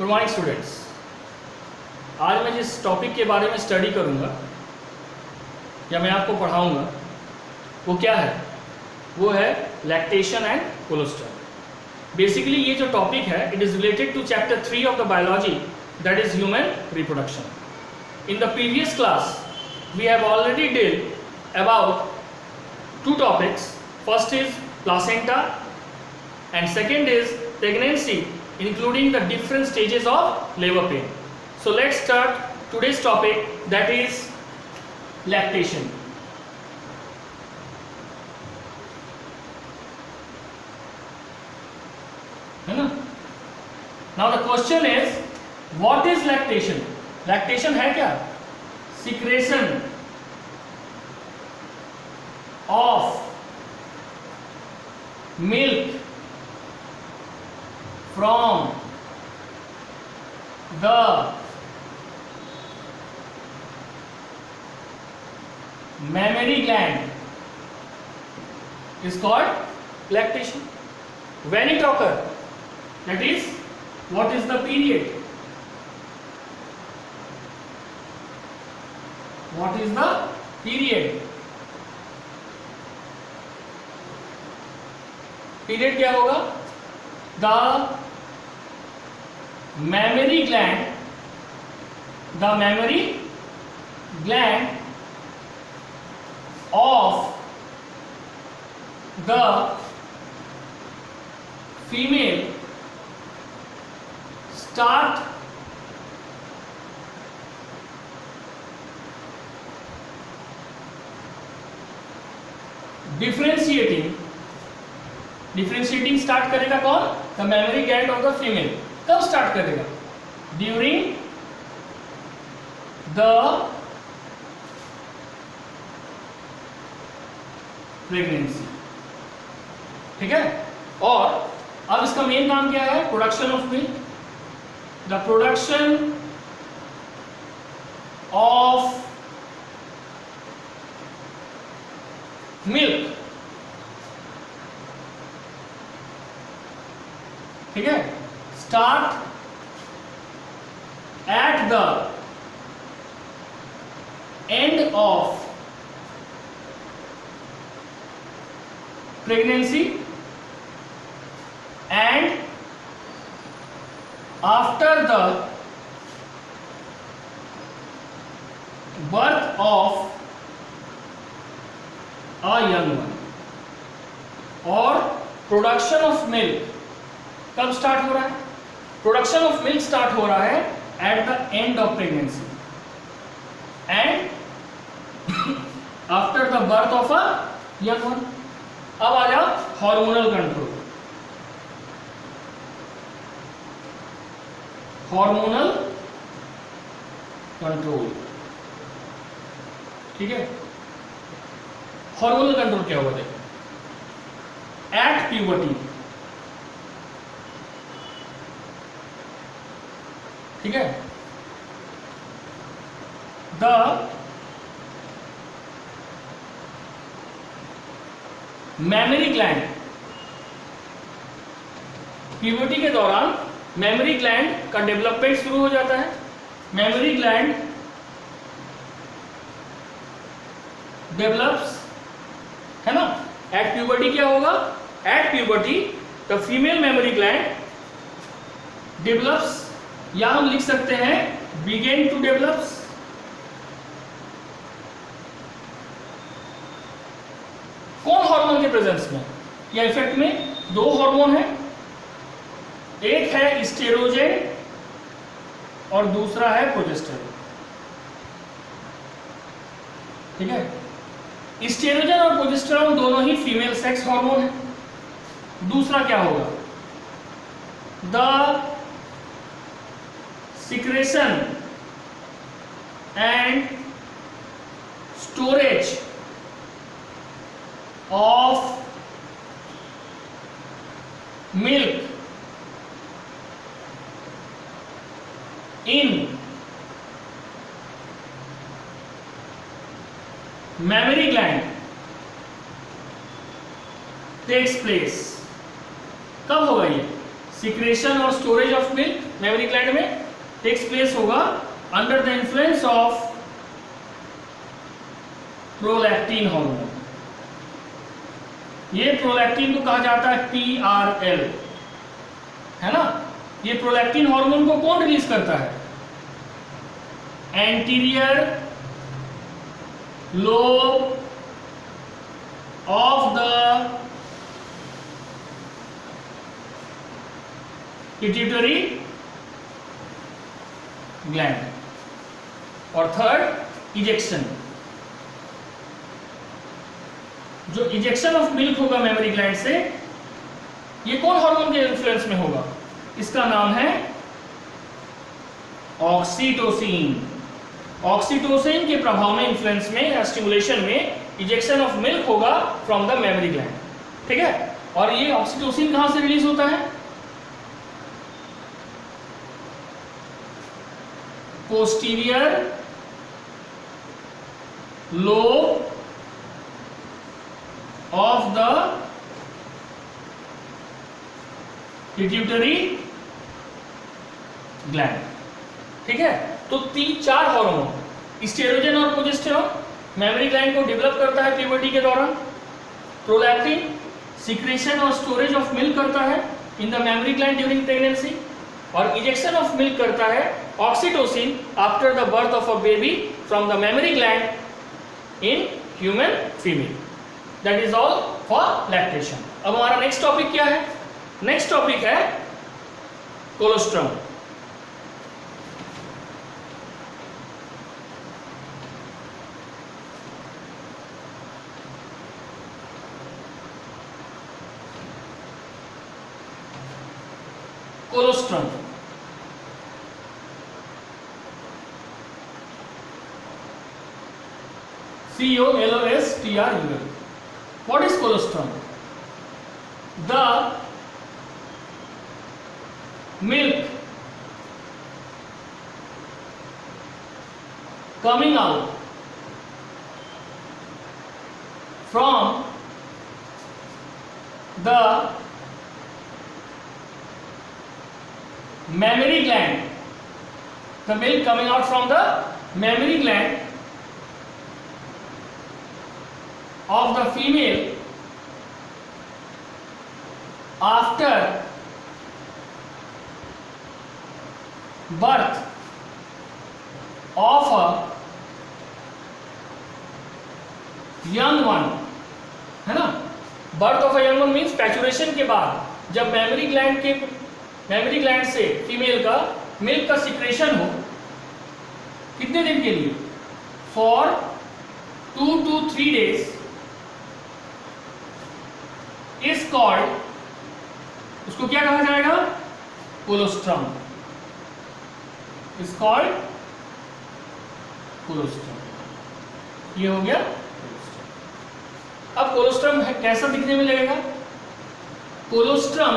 Good morning students. आज मैं जिस टॉपिक के बारे में स्टडी करूंगा या मैं आपको पढ़ाऊंगा वो क्या है? वो है लैक्टेशन एंड कोलेस्ट्रॉल। बेसिकली ये जो टॉपिक है it is related to chapter 3 of the biology, that is human reproduction. In the previous class we have already deal about two topics. First is placenta and second is pregnancy, including the different stages of labor pain. So let's start today's topic, that is lactation. है ना? Now the question is, what is lactation? Lactation है क्या? Secretion of milk from the mammary gland is called lactation. When it occurs, that is, what is the period? What is the period? Period क्या होगा? The mammary gland of the female start differentiating start करेगा कौन? The mammary gland of the female. कब start करेगा? During the pregnancy. ठीक है? और अब इसका मेन काम क्या है? Production of milk. The production of milk, ठीक है, start at the end of pregnancy and after the birth of a young one. और प्रोडक्शन ऑफ मिल्क कब स्टार्ट हो रहा है? प्रोडक्शन ऑफ मिल्क स्टार्ट हो रहा है at the end of pregnancy and after the birth of a young one. अब आ जाओ हार्मोनल कंट्रोल। हार्मोनल कंट्रोल, ठीक है। हार्मोनल कंट्रोल क्या होगा? देखो, एट प्यूबर्टी, ठीक है, द मैमरी ग्लैंड, प्यूबर्टी के दौरान मैमरी ग्लैंड का डेवलपमेंट शुरू हो जाता है। मैमरी ग्लैंड डेवलप्स, है ना। एट प्यूबर्टी क्या होगा? At puberty the female mammary gland develops, या हम लिख सकते हैं बिगिन टू डेवलप्स। कौन हार्मोन के प्रेजेंस में या इफेक्ट में? दो हार्मोन है, एक है एस्ट्रोजन और दूसरा है प्रोजेस्टेरोन। ठीक है, एस्ट्रोजन और प्रोजेस्टेरोन दोनों ही फीमेल सेक्स हार्मोन है। दूसरा क्या होगा? The secretion and storage of milk in mammary gland takes place। कब होगा ये? सिक्रेशन और storage of milk memory gland में टेक्स प्लेस होगा under the influence of prolactin hormone. ये प्रोलैक्टिन को कहा जाता है PRL, है ना। ये प्रोलैक्टिन हार्मोन को कौन रिलीज करता है? Anterior lobe of the pituitary gland. और थर्ड, इजेक्शन। जो इजेक्शन ऑफ मिल्क होगा मेमोरी ग्लैंड से, ये कौन हार्मोन के इन्फ्लुएंस में होगा? इसका नाम है ऑक्सीटोसिन। ऑक्सीटोसिन के प्रभाव में, इन्फ्लुएंस में या स्टिमुलेशन में इजेक्शन ऑफ मिल्क होगा फ्रॉम द मेमोरी ग्लैंड, ठीक है। और ये ऑक्सीटोसिन कहां से रिलीज होता है? Posterior lobe of the pituitary gland, ठीक है। तो 3-4 हार्मोन, एस्ट्रोजन और प्रोजेस्टेरॉन, मेमोरी ग्लैंड को डेवलप करता है प्यूबर्टी के दौरान। प्रोलैक्टिन सिक्रेशन और स्टोरेज ऑफ मिल्क करता है in the memory gland during pregnancy, और इजेक्शन ऑफ मिल्क करता है oxytocin after the birth of a baby from the memory gland in human female. That is all for lactation. अब हमारा next topic क्या है? Next topic है colostrum. Colostrum COLOSTRUM. What is colostrum? The milk coming out from the mammary gland, the milk coming out from the mammary gland of the female after birth of a young one, है ना। Birth of a young one means parturition के बाद, जब mammary gland से female का milk का secretion हो, कितने दिन के लिए? For 2 to 3 days is called, उसको क्या कहा जाएगा? कोलोस्ट्रम। Is called colostrum. ये हो गया। अब कोलोस्ट्रम कैसा दिखने में लगेगा? Colostrum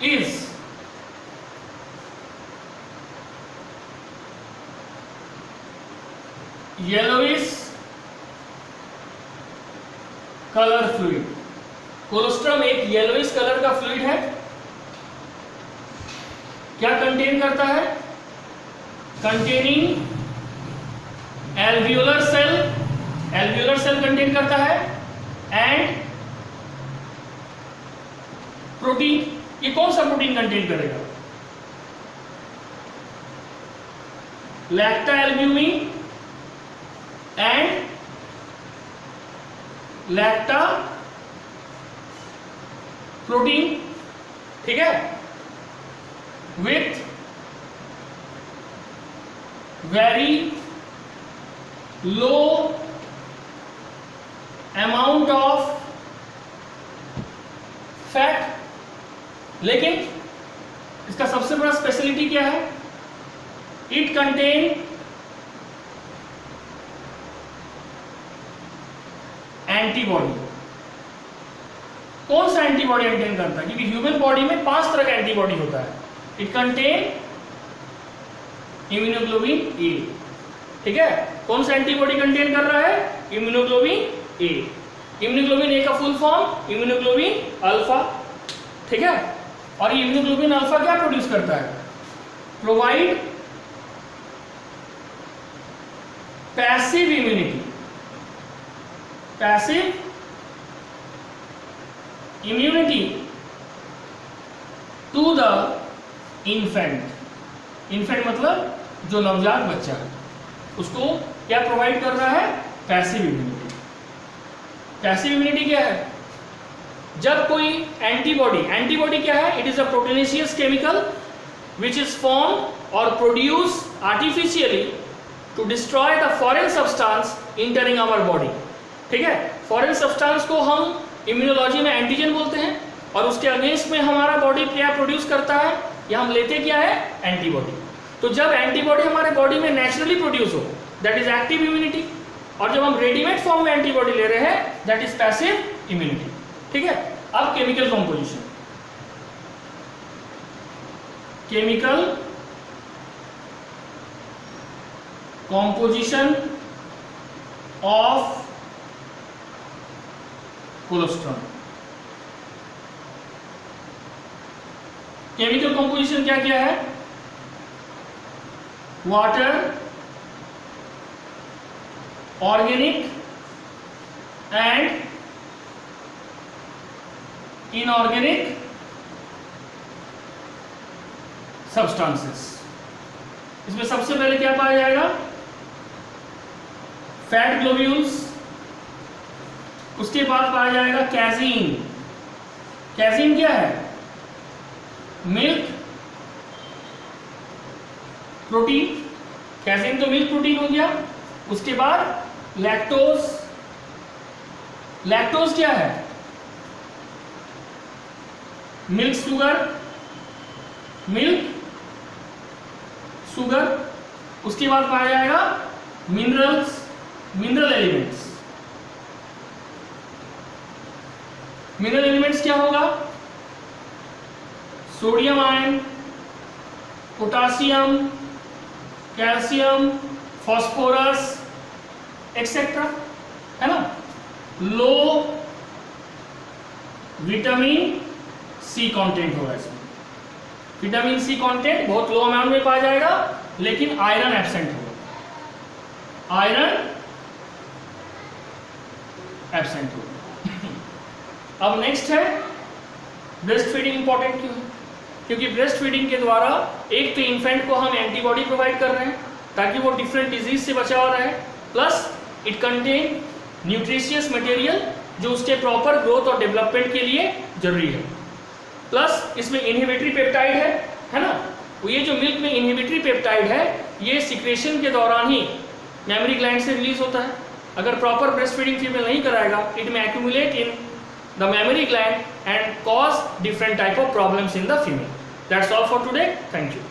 is yellowish colour fluid. Colostrum एक येलोइश कलर का फ्लूइड है। क्या कंटेन करता है? कंटेनिंग एल्वियोलर सेल कंटेन करता है, एंड प्रोटीन। ये कौन सा प्रोटीन कंटेन करेगा? लैक्टा एल्ब्यूमिन एंड लैक्टा प्रोटीन, ठीक है, with very low amount of fat. लेकिन इसका सबसे बड़ा स्पेशलिटी क्या है? It contain antibody. कौन सा एंटीबॉडी कंटेन करता है? क्योंकि ह्यूमन बॉडी में 5 तरह का एंटीबॉडी होता है। इट कंटेन इम्यूनोग्लोबिन ए, ठीक है। कौन सा एंटीबॉडी कंटेन कर रहा है? इम्यूनोग्लोबिन ए। इम्यूनोग्लोबिन ए का फुल फॉर्म इम्यूनोग्लोबिन अल्फा, ठीक है। और ये इम्यूनोग्लोबुलिन अल्फा क्या प्रोड्यूस करता है? Provide passive immunity, passive immunity to the infant. Infant मतलब जो नवजात बच्चा है, उसको क्या प्रोवाइड कर रहा है? Passive immunity. पैसिव इम्यूनिटी क्या है? जब कोई एंटीबॉडी, एंटीबॉडी क्या है? It is a proteinaceous chemical which is form और produce artificially to destroy the foreign substance entering our body. ठीक है, फॉरेन सब्सटेंस को हम इम्यूनोलॉजी में एंटीजन बोलते हैं, और उसके अगेंस्ट में हमारा बॉडी क्या प्रोड्यूस करता है, या हम लेते क्या है? एंटीबॉडी। तो जब एंटीबॉडी हमारे बॉडी में नेचुरली प्रोड्यूस हो, दैट इज एक्टिव इम्यूनिटी, और जब हम रेडीमेड फॉर्म में एंटीबॉडी ले रहे हैं, दैट इज पैसिव इम्यूनिटी। ठीक है। अब chemical composition, chemical composition of cholesterol. Chemical composition क्या क्या है? Water, organic and inorganic substances. इसमें सबसे पहले क्या पाया जाएगा? फैट ग्लोब्यूल्स, उसके बाद पाया जाएगा कैजीन। कैजीन क्या है? Milk protein. कैजीन तो मिल्क प्रोटीन हो गया। उसके बाद लैक्टोज। लैक्टोज क्या है? Milk sugar, milk sugar. उसके बाद पाया जाएगा minerals, mineral elements. Mineral elements क्या होगा? Sodium ion, potassium, calcium, phosphorus etcetera, है ना। लो विटामिन सी कंटेंट होगा इसमें। विटामिन सी कंटेंट बहुत लो अमाउंट में पाया जाएगा, लेकिन आयरन एब्सेंट होगा, आयरन एब्सेंट होगा। अब नेक्स्ट है ब्रेस्ट फीडिंग। इंपॉर्टेंट क्यों है? क्योंकि ब्रेस्ट फीडिंग के द्वारा एक तो इन्फेंट को हम एंटीबॉडी प्रोवाइड कर रहे हैं ताकि वो डिफरेंट डिजीज से बचा हुआ रहे, plus it contain nutritious material जो उसके प्रॉपर ग्रोथ और डेवलपमेंट के लिए जरूरी है, प्लस इसमें इनहिबिटरी पेप्टाइड है ना। तो ये जो मिल्क में इनहिबिटरी पेप्टाइड है, ये सिक्रेशन के दौरान ही मेमोरी ग्लैंड से रिलीज होता है। अगर प्रॉपर ब्रेस्ट फीडिंग फीमेल नहीं कराएगा, इट में accumulate in the memory gland and cause different type of problems in the female. That's all for today. Thank you.